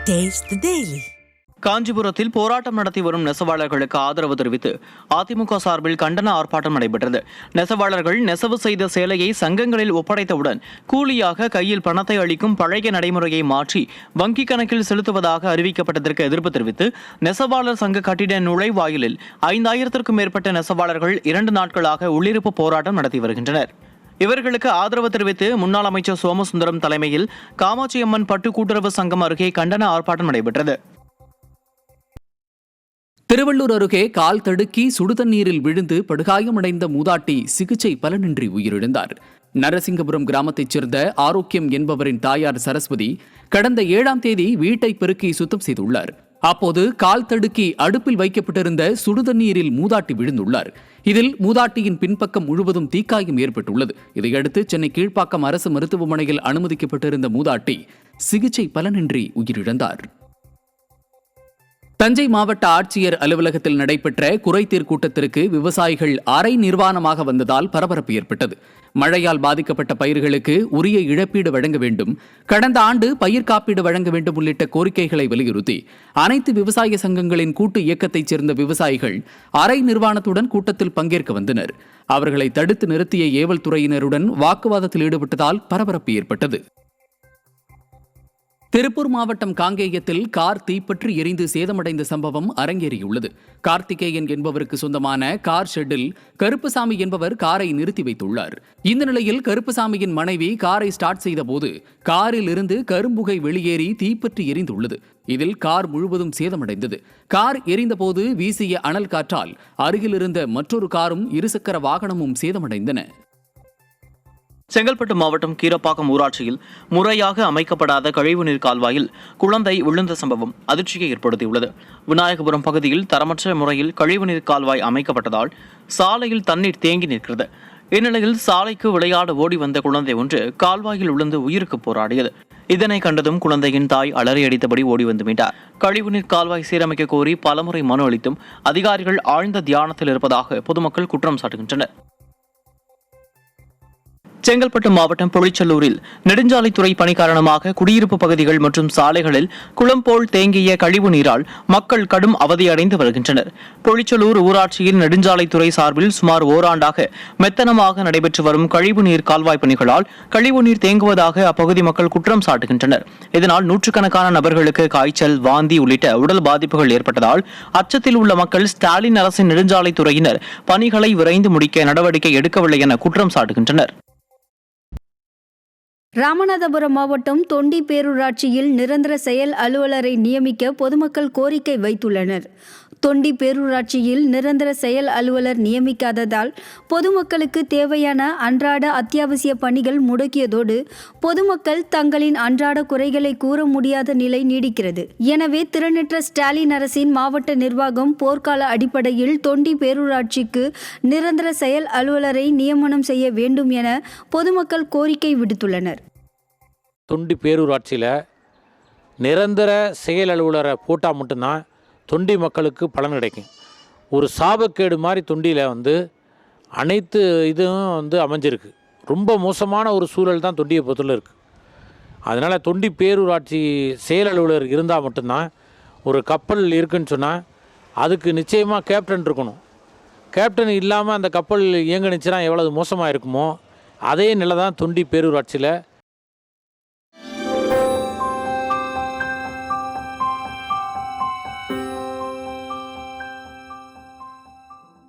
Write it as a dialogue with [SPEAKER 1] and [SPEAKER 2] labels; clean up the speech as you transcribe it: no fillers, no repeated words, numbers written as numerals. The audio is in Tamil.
[SPEAKER 1] Taste the Daily.
[SPEAKER 2] காஞ்சிபுரத்தில் போராட்டம் நடத்தி வரும் நெசவாளர்களுக்கு ஆதரவு தெரிவித்து அதிமுக சார்பில் கண்டன ஆர்ப்பாட்டம் நடைபெற்றது. நெசவாளர்கள் நெசவு செய்த சேலையை சங்கங்களில் ஒப்படைத்தவுடன் கூலியாக கையில் பணத்தை அளிக்கும் பழைய நடைமுறையை மாற்றி வங்கிக் கணக்கில் செலுத்துவதாக அறிவிக்கப்பட்டதற்கு எதிர்ப்பு தெரிவித்து நெசவாளர் சங்க கட்டிட நுழைவாயிலில் 5000க்கும் மேற்பட்ட நெசவாளர்கள் 2 நாட்களாக உள்ளிருப்பு போராட்டம் நடத்தி வருகின்றனர். இவர்களுக்கு ஆதரவு தெரிவித்து முன்னாள் அமைச்சர் சோமசுந்தரம் தலைமையில் காமாட்சியம்மன் பட்டு கூட்டுறவு சங்கம் அருகே கண்டன ஆர்ப்பாட்டம் நடைபெற்றது.
[SPEAKER 3] திருவள்ளூர் அருகே கால் தடுக்கி சுடுதண்ணீரில் விழுந்து படுகாயமடைந்த மூதாட்டி சிகிச்சை பலனின்றி உயிரிழந்தார். நரசிங்கபுரம் கிராமத்தைச் சேர்ந்த ஆரோக்கியம் என்பவரின் தாயார் சரஸ்வதி கடந்த 7ஆம் தேதி வீட்டை பெருக்கி சுத்தம் செய்துள்ளார். அப்போது கால் தடுக்கி அடுப்பில் வைக்கப்பட்டிருந்த சுடுதண்ணீரில் மூதாட்டி விழுந்துள்ளார். இதில் மூதாட்டியின் பின்பக்கம் முழுவதும் தீக்காயம் ஏற்பட்டுள்ளது. இதையடுத்து சென்னை கீழ்ப்பாக்கம் அரசு மருத்துவமனையில் அனுமதிக்கப்பட்டிருந்த மூதாட்டி சிகிச்சை பலனின்றி உயிரிழந்தார். தஞ்சை மாவட்ட ஆட்சியர் அலுவலகத்தில் நடைபெற்ற குறைதீர் கூட்டத்திற்கு விவசாயிகள் அரை நிர்வாணமாக வந்ததால் பரபரப்பு ஏற்பட்டது. மழையால் பாதிக்கப்பட்ட பயிர்களுக்கு உரிய இழப்பீடு வழங்க வேண்டும், கடந்த ஆண்டு பயிர் காப்பீடு வழங்க வேண்டும் உள்ளிட்ட கோரிக்கைகளை வலியுறுத்தி அனைத்து விவசாய சங்கங்களின் கூட்டு இயக்கத்தைச் சேர்ந்த விவசாயிகள் அரை நிர்வாணத்துடன் கூட்டத்தில் பங்கேற்க வந்தனர். அவர்களை தடுத்து நிறுத்திய ஏவல் துறையினருடன் வாக்குவாதத்தில் ஈடுபட்டதால் பரபரப்பு ஏற்பட்டது. திருப்பூர் மாவட்டம் காங்கேயத்தில் கார் தீப்பற்றி எரிந்து சேதமடைந்த சம்பவம் அரங்கேறியுள்ளது. கார்த்திகேயன் என்பவருக்கு சொந்தமான கார் ஷெட்டில் கருப்புசாமி என்பவர் காரை நிறுத்தி வைத்துள்ளார். இந்த நிலையில் கருப்புசாமியின் மனைவி காரை ஸ்டார்ட் செய்தபோது காரில் இருந்து கரும்புகை வெளியேறி தீப்பற்றி எரிந்துள்ளது. இதில் கார் முழுவதும் சேதமடைந்தது. கார் எரிந்தபோது வீசிய அனல் காற்றால் அருகில் இருந்த மற்றொரு காரும் இருசக்கர வாகனமும் சேதமடைந்தன.
[SPEAKER 2] செங்கல்பட்டு மாவட்டம் கீரப்பாக்கம் ஊராட்சியில் முறையாக அமைக்கப்படாத கழிவுநீர் கால்வாயில் குழந்தை விழுந்த சம்பவம் அதிர்ச்சியை ஏற்படுத்தியுள்ளது. விநாயகபுரம் பகுதியில் தரமற்ற முறையில் கழிவுநீர் கால்வாய் அமைக்கப்பட்டதால் சாலையில் தண்ணீர் தேங்கி நிற்கிறது. இந்நிலையில் சாலைக்கு விளையாட ஓடி வந்த குழந்தை ஒன்று கால்வாயில் விழுந்து உயிருக்கு போராடியது. இதனை கண்டதும் குழந்தையின் தாய் அலறி அடித்தபடி ஓடி வந்து மீட்டார். கழிவுநீர் கால்வாய் சீரமைக்க கோரி பலமுறை மனு அளித்தும் அதிகாரிகள் ஆழ்ந்த தியானத்தில் இருப்பதாக பொதுமக்கள் குற்றம் சாட்டுகின்றனர். செங்கல்பட்டு மாவட்டம் பொழிச்சலூரில் நெடுஞ்சாலைத்துறை பணி காரணமாக குடியிருப்பு பகுதிகள் மற்றும் சாலைகளில் குளம் போல் தேங்கிய கழிவு நீரால் மக்கள் கடும் அவதியடைந்து வருகின்றனர். பொழிச்சலூர் ஊராட்சியில் நெடுஞ்சாலைத்துறை சார்பில் சுமார் ஓராண்டாக மெத்தனமாக நடைபெற்று வரும் கழிவுநீர் கால்வாய் பணிகளால் கழிவுநீர் தேங்குவதாக அப்பகுதி மக்கள் குற்றம் சாட்டுகின்றனர். இதனால் நூற்றுக்கணக்கான நபர்களுக்கு காய்ச்சல், வாந்தி உள்ளிட்ட உடல் பாதிப்புகள் ஏற்பட்டதால் அச்சத்தில் உள்ள மக்கள் ஸ்டாலின் அரசின் நெடுஞ்சாலைத்துறையினர் பணிகளை விரைந்து முடிக்க நடவடிக்கை எடுக்கவில்லை என குற்றம் சாட்டுகின்றனர்.
[SPEAKER 4] ராமநாதபுரம் மாவட்டம் தொண்டி பேரூராட்சியில் நிரந்தர செயல் அலுவலரை நியமிக்க பொதுமக்கள் கோரிக்கை வைத்துள்ளனர். தொண்டி பேரூராட்சியில் நிரந்தர செயல் அலுவலர் நியமிக்காததால் பொதுமக்களுக்கு தேவையான அன்றாட அத்தியாவசிய பணிகள் முடக்கியதோடு பொதுமக்கள் தங்களின் அன்றாட குறைகளை கூற முடியாத நிலை நீடிக்கிறது. எனவே திறனற்ற ஸ்டாலின் அரசின் மாவட்ட நிர்வாகம் போர்க்கால அடிப்படையில் தொண்டி பேரூராட்சிக்கு நிரந்தர செயல் அலுவலரை நியமனம் செய்ய வேண்டும் என பொதுமக்கள் கோரிக்கை விடுத்துள்ளனர்.
[SPEAKER 5] தொண்டி பேரூராட்சியில் நிரந்தர செயல் அலுவலரை போட்டால் மட்டும்தான் தொண்டி மக்களுக்கு பலன் கிடைக்கும். ஒரு சாபக்கேடு மாதிரி தொண்டியில் அனைத்து இதுவும் அமைஞ்சிருக்கு. ரொம்ப மோசமான ஒரு சூழல் தான் தொண்டியை பொறுத்தவரை இருக்குது. அதனால் தொண்டி பேரூராட்சி செயல் அலுவலர் இருந்தால் மட்டும்தான் ஒரு கப்பல் இருக்குன்னு சொன்னால் அதுக்கு நிச்சயமாக கேப்டன் இருக்கணும். கேப்டன் இல்லாமல் அந்த கப்பல் இயங்குனுச்சுன்னா எவ்வளவு மோசமாக இருக்குமோ அதே நிலை தான் தொண்டி பேரூராட்சியில்